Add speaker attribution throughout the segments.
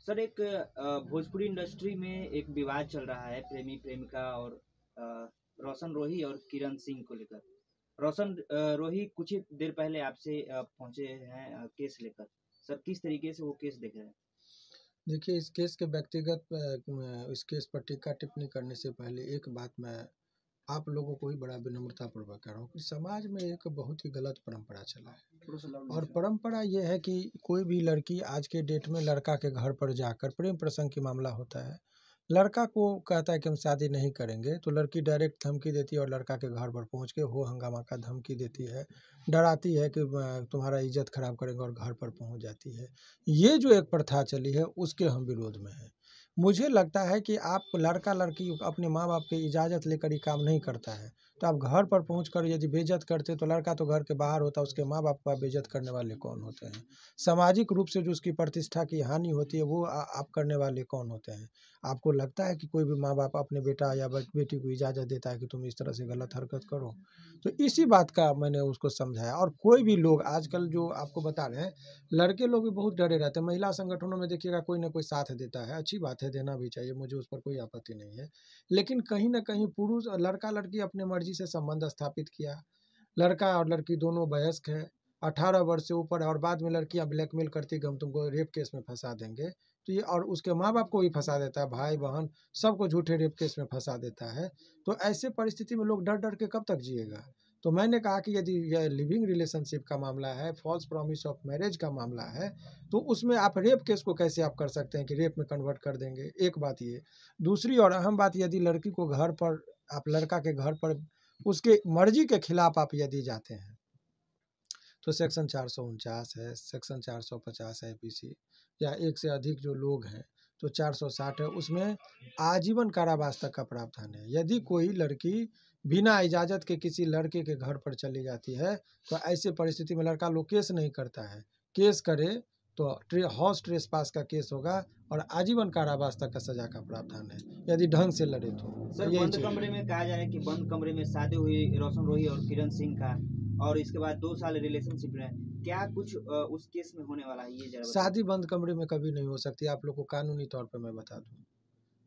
Speaker 1: Sir एक Bhojpuri industry में एक विवाद चल रहा है प्रेमी प्रेमिका और अ, रोशन रोही और किरण सिंह को लेकर। रोशन रोही कुछ ही देर पहले आपसे पहुंचे हैं केस लेकर। सर किस तरीके से वो केस देख रहे हैं?
Speaker 2: देखिए, इस केस के व्यक्तिगत इस केस पर टीका टिप्पणी करने से पहले एक बात मैं आप लोगों को ही बड़ा विनम्रतापूर्वक कह रहा हूँ कि समाज में एक बहुत ही गलत परंपरा चला है। और परंपरा ये है कि कोई भी लड़की आज के डेट में लड़का के घर पर जाकर प्रेम प्रसंग की मामला होता है, लड़का को कहता है कि हम शादी नहीं करेंगे, तो लड़की डायरेक्ट धमकी देती है और लड़का के घर पर पहुंच के हो हंगामा का धमकी देती है, डराती है कि तुम्हारा इज्जत खराब करेंगे और घर पर पहुंच जाती है। ये जो एक प्रथा चली है उसके हम विरोध में हैं। मुझे लगता है कि आप लड़का लड़की अपने माँ बाप की इजाज़त लेकर ये काम नहीं करता है, तो आप घर पर पहुंचकर यदि बेइज्जत करते तो लड़का तो घर के बाहर होता, उसके माँ बाप को आप बेइज्जत करने वाले कौन होते हैं? सामाजिक रूप से जो उसकी प्रतिष्ठा की हानि होती है वो आप करने वाले कौन होते हैं? आपको लगता है कि कोई भी माँ बाप अपने बेटा या बेटी को इजाज़त देता है कि तुम इस तरह से गलत हरकत करो? तो इसी बात का मैंने उसको समझाया। और कोई भी लोग आजकल जो आपको बता रहे हैं, लड़के लोग भी बहुत डरे रहते हैं। महिला संगठनों में देखिएगा कोई ना कोई साथ देता है, अच्छी बात है, देना भी चाहिए, मुझे उस पर कोई आपत्ति नहीं है। लेकिन कहीं न कहीं पुरुष और लड़का-लड़की अपने मर्ज़ी से संबंध स्थापित किया, लड़का और लड़की दोनों वयस्क हैं, 18 वर्ष से ऊपर है और बाद में लड़कियाँ ब्लैकमेल करती कि हम तुमको रेप केस में फँसा देंगे। तो ये और उसके माँ-बाप को भी फँसा देता है, भाई-बहन सबको झूठे रेप केस में फँसा देता है। तो ऐसे परिस्थिति में लोग डर-डर के कब तक जिएगा? तो मैंने कहा कि यदि यह लिविंग रिलेशनशिप का मामला है, फ़ॉल्स प्रॉमिस ऑफ मैरिज का मामला है, तो उसमें आप रेप केस को कैसे आप कर सकते हैं कि रेप में कन्वर्ट कर देंगे? एक बात ये। दूसरी और अहम बात, यदि लड़की को घर पर आप लड़का के घर पर उसके मर्ज़ी के खिलाफ आप यदि जाते हैं, तो सेक्शन 449 है, सेक्शन 450 है आईपीसी, या एक से अधिक जो लोग हैं तो 460 है, उसमें आजीवन कारावास तक का प्रावधान है। यदि कोई लड़की बिना इजाज़त के किसी लड़के के घर पर चली जाती है, तो ऐसे परिस्थिति में लड़का लोग केस नहीं करता है। केस करे तो हाउस ट्रेसपास का केस होगा और आजीवन कारावास तक का सज़ा का प्रावधान है, यदि ढंग से लड़े तो।
Speaker 1: सर
Speaker 2: यही
Speaker 1: बंद
Speaker 2: चीज़
Speaker 1: कमरे
Speaker 2: है।
Speaker 1: में कहा जा रहा है कि बंद कमरे में शादी हुई रोशन रोही और किरण सिंह का, और इसके बाद 2 साल रिलेशनशिप रहे। क्या कुछ उस केस में होने वाला है, ये जरा बताइए।
Speaker 2: शादी बंद कमरे में कभी नहीं हो सकती, आप लोग को कानूनी तौर पे मैं बता दूँ।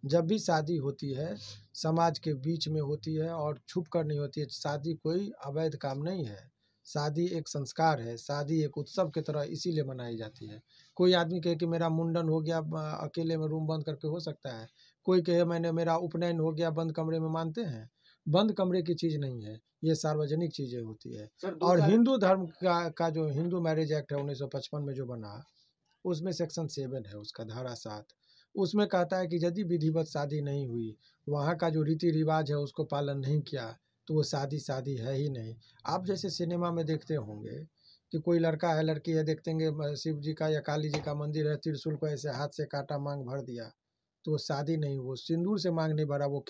Speaker 2: जब भी शादी होती है, समाज के बीच में होती है और छुप कर नहीं होती है। शादी कोई अवैध काम नहीं है। शादी एक संस्कार है, शादी एक उत्सव की तरह इसीलिए मनाई जाती है। कोई आदमी कहे कि मेरा मुंडन हो गया अकेले में रूम बंद करके, हो सकता है। कोई कहे मेरा उपनयन हो गया बंद कमरे में, मानते हैं? बंद कमरे की चीज़ नहीं है, ये सार्वजनिक चीज़ें होती है।
Speaker 1: सर दो
Speaker 2: और
Speaker 1: साल
Speaker 2: हिंदू धर्म का जो हिंदू मैरिज एक्ट है 1955 में जो बना, उसमें सेक्शन 7 है, उसका धारा 7, उसमें कहता है कि यदि विधिवत शादी नहीं हुई, वहाँ का जो रीति रिवाज है उसको पालन नहीं किया, तो वो शादी है ही नहीं। आप जैसे सिनेमा में देखते होंगे कि कोई लड़का है लड़की है, देखते होंगे शिव जी का या काली जी का मंदिर है, त्रिशूल को ऐसे हाथ से काटा, मांग भर दिया, तो वो शादी नहीं, वो सिंदूर से मांग नहीं भरा, वो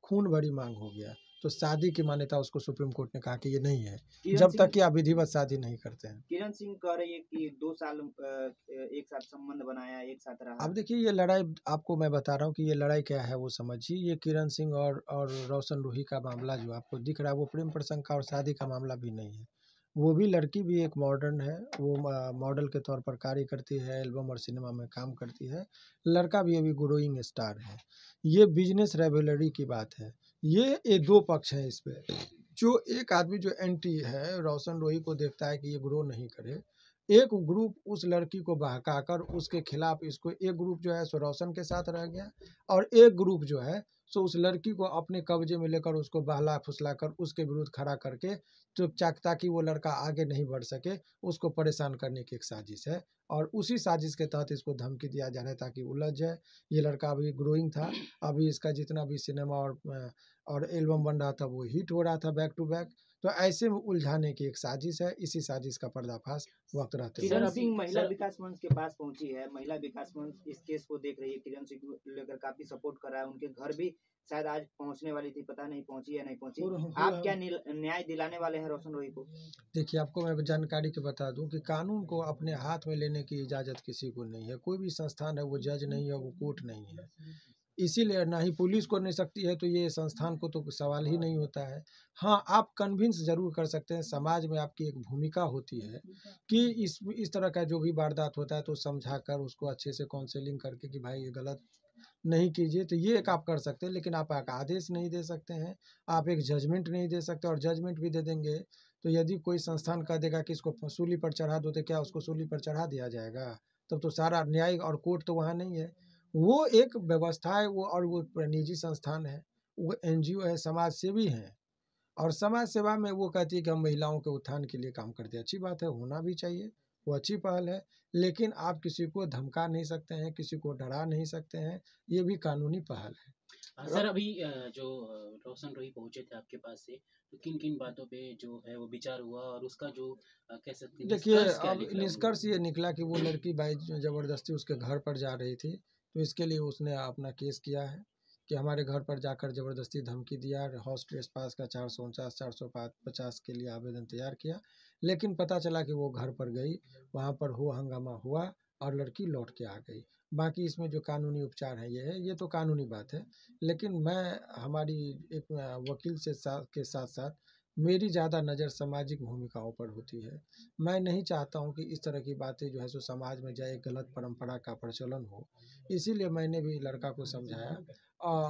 Speaker 2: खून भरी मांग हो गया। तो शादी की मान्यता उसको सुप्रीम कोर्ट ने कहा कि ये नहीं है,
Speaker 1: किरण
Speaker 2: जब
Speaker 1: सिंह
Speaker 2: तक कि आप विधिवत शादी नहीं करते हैं।
Speaker 1: किरण सिंह कह रही है कि 2 साल एक साथ संबंध बनाया, एक साथ रहा।
Speaker 2: अब देखिए, ये लड़ाई आपको मैं बता रहा हूँ कि ये लड़ाई क्या है वो समझिए। ये किरण सिंह और रोशन रूही का मामला जो आपको दिख रहा है, वो प्रेम प्रसंग का और शादी का मामला भी नहीं है। वो भी लड़की भी एक मॉडर्न है, वो मॉडल के तौर पर कार्य करती है, एल्बम और सिनेमा में काम करती है। लड़का भी अभी ग्रोइंग स्टार है। ये बिजनेस राइवलरी की बात है। ये दो पक्ष हैं इस पे। जो एक आदमी जो एंटी है, रोशन रोही को देखता है कि ये ग्रो नहीं करे, एक ग्रुप उस लड़की को बहकाकर उसके खिलाफ, इसको एक ग्रुप जो है सो रोशन के साथ रह गया और एक ग्रुप जो है सो उस लड़की को अपने कब्जे में लेकर उसको बहला फुसला कर उसके विरुद्ध खड़ा करके चुपचाप, ताकि वो लड़का आगे नहीं बढ़ सके, उसको परेशान करने की एक साजिश है। और उसी साजिश के तहत इसको धमकी दिया जा रहा है ताकि उलझ जाए। ये लड़का अभी ग्रोइंग था, अभी इसका जितना भी सिनेमा और एल्बम बन रहा था वो हिट हो रहा था बैक टू बैक। तो ऐसे में उलझाने की एक साजिश है, इसी साजिश का पर्दाफाश वक्त रहते हुए।
Speaker 1: किरण सिंह महिला विकास मंच के पास पहुंची है। महिला विकास मंच इस केस को देख रही है, किरण सिंह को लेकर काफी सपोर्ट कर रहा है। उनके घर भी शायद आज पहुंचने वाली थी, पता नहीं पहुंची या नहीं पहुंची। आप क्या न्याय दिलाने वाले हैं रोशन रोही को?
Speaker 2: देखिए, आपको मैं जानकारी के बता दूं कि कानून को अपने हाथ में लेने की इजाज़त किसी को नहीं है। कोई भी संस्थान है, वो जज नहीं है, वो कोर्ट नहीं है। इसीलिए ना ही पुलिस को नहीं सकती है, तो ये संस्थान को तो सवाल ही नहीं होता है। हाँ, आप कन्विंस ज़रूर कर सकते हैं, समाज में आपकी एक भूमिका होती है कि इस तरह का जो भी वारदात होता है तो समझाकर उसको अच्छे से काउंसलिंग करके कि भाई ये गलत नहीं कीजिए, तो ये एक आप कर सकते हैं। लेकिन आप एक आदेश नहीं दे सकते हैं, आप एक जजमेंट नहीं दे सकते, और जजमेंट भी दे देंगे तो यदि कोई संस्थान कह देगा कि इसको सूली पर चढ़ा दो, तो क्या उसको सूली पर चढ़ा दिया जाएगा? तब तो सारा न्याय और कोर्ट तो वहाँ नहीं है। वो एक व्यवस्था है, वो और वो निजी संस्थान है, वो एनजीओ है, समाज सेवी हैं, और समाज सेवा में वो कहती है कि हम महिलाओं के उत्थान के लिए काम करते हैं। अच्छी बात है, होना भी चाहिए, वो अच्छी पहल है। लेकिन आप किसी को धमका नहीं सकते हैं, किसी को डरा नहीं सकते हैं, ये भी कानूनी पहल है।
Speaker 3: सर अभी जो रोशन रोही पहुंचे थे आपके पास से, तो किन किन बातों पे जो है वो विचार हुआ और उसका जो कह सकते हैं
Speaker 2: देखिए,
Speaker 3: निष्कर्ष क्या
Speaker 2: अब
Speaker 3: निकला?
Speaker 2: निष्कर्ष ये निकला कि वो लड़की भाई ज़बरदस्ती उसके घर पर जा रही थी, तो इसके लिए उसने अपना केस किया है कि हमारे घर पर जाकर ज़बरदस्ती धमकी दिया, हाउस ट्रेसपास का 449 450 के लिए आवेदन तैयार किया। लेकिन पता चला कि वो घर पर गई, वहाँ पर हो हंगामा हुआ और लड़की लौट के आ गई। बाकी इसमें जो कानूनी उपचार है, ये तो कानूनी बात है। लेकिन मैं हमारी एक वकील के साथ साथ मेरी ज़्यादा नज़र सामाजिक भूमिकाओं पर होती है। मैं नहीं चाहता हूँ कि इस तरह की बातें जो है सो समाज में जाए, गलत परंपरा का प्रचलन हो। इसीलिए मैंने भी लड़का को समझाया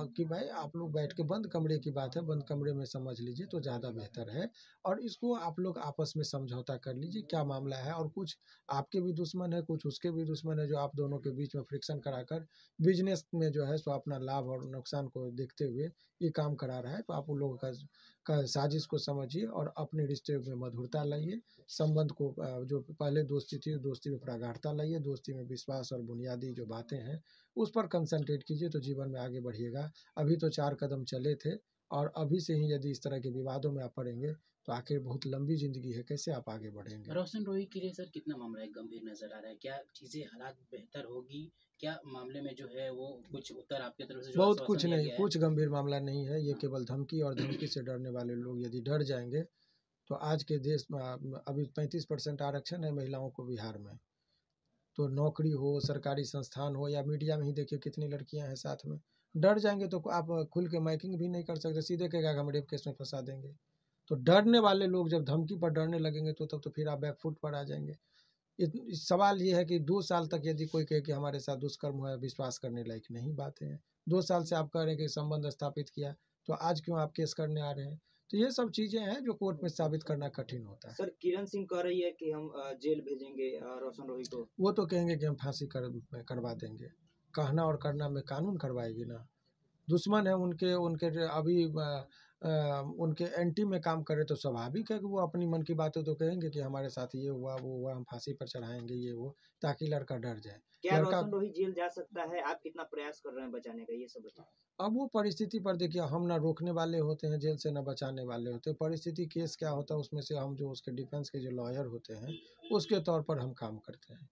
Speaker 2: कि भाई आप लोग बैठ के, बंद कमरे की बात है, बंद कमरे में समझ लीजिए तो ज़्यादा बेहतर है, और इसको आप लोग आपस में समझौता कर लीजिए क्या मामला है। और कुछ आपके भी दुश्मन है, कुछ उसके भी दुश्मन है, जो आप दोनों के बीच में फ्रिक्शन कराकर बिजनेस में जो है सो अपना लाभ और नुकसान को देखते हुए ये काम करा रहा है। तो आप उन लोगों का साजिश को समझिए और अपने रिश्ते में मधुरता लाइए, संबंध को जो पहले दोस्ती थी, दोस्ती में प्रगाढ़ता लाइए, दोस्ती में विश्वास और बुनियादी जो बातें हैं उस पर कंसंट्रेट कीजिए, तो जीवन में आगे बढ़िएगा। अभी तो 4 कदम चले थे, और अभी से ही यदि इस तरह के विवादों में आप पड़ेंगे तो आखिर बहुत लंबी ज़िंदगी है, कैसे आप आगे बढ़ेंगे?
Speaker 3: रोशन रोही के लिए सर कितना मामला है गंभीर नजर आ रहा है? क्या चीजें हालात बेहतर होगी? क्या मामले में जो है वो कुछ उत्तर आपकी तरफ से जो
Speaker 2: बहुत
Speaker 3: आश्वासन
Speaker 2: कुछ
Speaker 3: दिया
Speaker 2: नहीं,
Speaker 3: गया है?
Speaker 2: कुछ गंभीर मामला नहीं है। ये केवल धमकी, और धमकी से डरने वाले लोग यदि डर जाएँगे तो आज के देश में अभी 35% आरक्षण है महिलाओं को बिहार में। तो नौकरी हो, सरकारी संस्थान हो, या मीडिया में ही देखिए कितनी लड़कियां हैं साथ में। डर जाएंगे तो आप खुल के माइकिंग भी नहीं कर सकते, सीधे कहेगा कि हम रेप केस में फंसा देंगे। तो डरने वाले लोग जब धमकी पर डरने लगेंगे तो तब तो फिर आप बैकफुट पर आ जाएंगे। सवाल ये है कि 2 साल तक यदि कोई कहे कि हमारे साथ दुष्कर्म हुआ है, विश्वास करने लायक नहीं बातें हैं। 2 साल से आप कह रहे हैं कि संबंध स्थापित किया, तो आज क्यों आप केस करने आ रहे हैं? तो ये सब चीज़ें हैं जो कोर्ट में साबित करना कठिन होता है।
Speaker 1: सर किरण सिंह कह रही है कि हम जेल भेजेंगे रोशन रोही को।
Speaker 2: वो तो कहेंगे कि हम फांसी करवा देंगे। कहना और करना में कानून करवाएगी ना। दुश्मन है उनके उनके अभी उनके एंटी में काम करे तो स्वाभाविक है कि वो अपनी मन की बातें तो कहेंगे कि हमारे साथ ये हुआ, वो हुआ, हम फांसी पर चढ़ाएँगे, ये वो, ताकि लड़का डर जाए।
Speaker 1: क्या
Speaker 2: लड़का
Speaker 1: रोशन रोही जेल जा सकता है? आप कितना प्रयास कर रहे हैं बचाने का, ये सब बताएं।
Speaker 2: अब वो परिस्थिति पर देखिए, हम ना रोकने वाले होते हैं जेल से, ना बचाने वाले होते हैं। परिस्थिति केस क्या होता है उसमें से हम जो उसके डिफेंस के जो लॉयर होते हैं, उसके तौर पर हम काम करते हैं।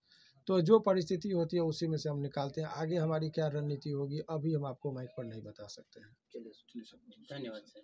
Speaker 2: तो जो परिस्थिति होती है उसी में से हम निकालते हैं। आगे हमारी क्या रणनीति होगी अभी हम आपको माइक पर नहीं बता सकते हैं।
Speaker 1: चलिए।
Speaker 3: धन्यवाद सर।